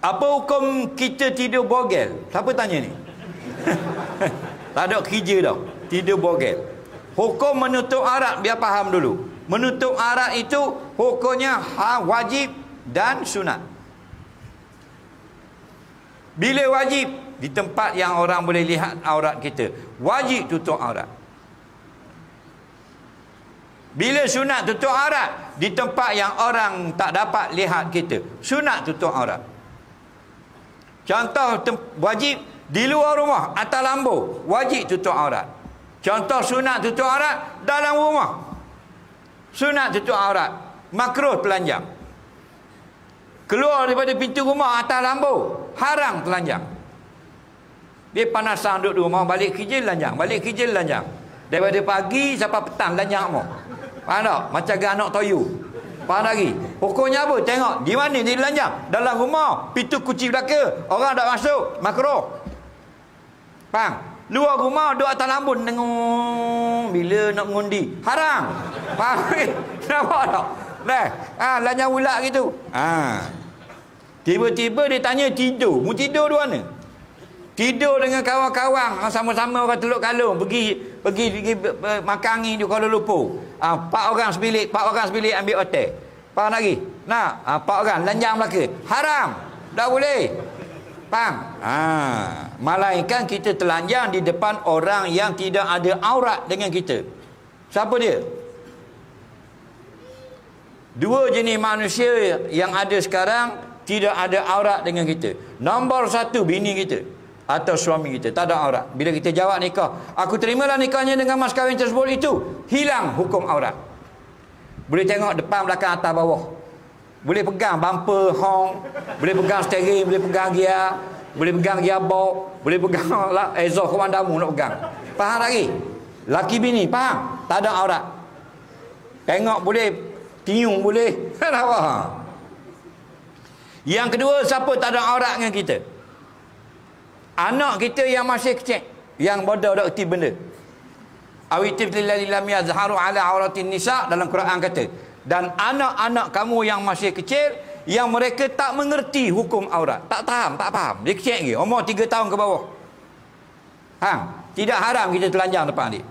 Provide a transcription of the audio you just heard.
Apa hukum kita tidur bogel? Siapa tanya ni? Tak ada kerja dah. Tidur bogel. Hukum menutup aurat, biar faham dulu. Menutup aurat itu hukumnya wajib dan sunat. Bila wajib? Di tempat yang orang boleh lihat aurat kita. Wajib tutup aurat. Bila sunat tutup aurat? Di tempat yang orang tak dapat lihat kita. Sunat tutup aurat. Contoh wajib di luar rumah, atas lambu, wajib tutup aurat. Contoh sunat tutup aurat dalam rumah. Sunat tutup aurat, makruh telanjang. Keluar daripada pintu rumah atas lambu, haram telanjang. Dia panasan duduk di rumah, balik kerja telanjang, balik kerja telanjang. Daripada pagi sampai petang telanjang semua. Faham tak? Macam anak toyu. Faham lagi? Hukumnya apa? Tengok, di mana dia telanjang? Dalam rumah, pintu kunci belakang, orang tak masuk, makruh. Faham? Luar rumah, duduk atas lambun, tengok bila nak mengundi, haram. Faham lagi? Nampak tak? Telanjang pula gitu. Tiba-tiba dia tanya tidur. Mu tidur di mana? Tidur dengan kawan-kawan, sama-sama orang Teluk Kalung, pergi makan angin di Kuala Lumpur. 4 orang sebilik ambil hotel. Faham lagi? Nah, 4 orang lanjang belaka. Haram. Tak boleh. Faham? Melainkan kita telanjang di depan orang yang tidak ada aurat dengan kita. Siapa dia? 2 jenis manusia yang ada sekarang tidak ada aurat dengan kita. Nombor 1, bini kita atau suami kita, tak ada aurat. Bila kita jawab nikah, aku terimalah nikahnya dengan mas kahwin tersebut, itu hilang hukum aurat. Boleh tengok depan, belakang, atas, bawah. Boleh pegang bumper, horn, boleh pegang steering, boleh pegang gear, boleh pegang gearbox, boleh pegang exhaust komandamu nak pegang. Faham lagi? Laki bini, faham? Tak ada aurat. Tengok boleh, tiung boleh. Yang kedua, siapa tak ada aurat dengan kita? Anak kita yang masih kecil, yang bodoh tak erti benda. Awitif lillahi lam yazharu ala auratin nisa, dalam Quran kata. Dan anak-anak kamu yang masih kecil, yang mereka tak mengerti hukum aurat, tak faham. Dia kecil lagi, umur 3 tahun ke bawah. Tidak haram kita telanjang depan dia.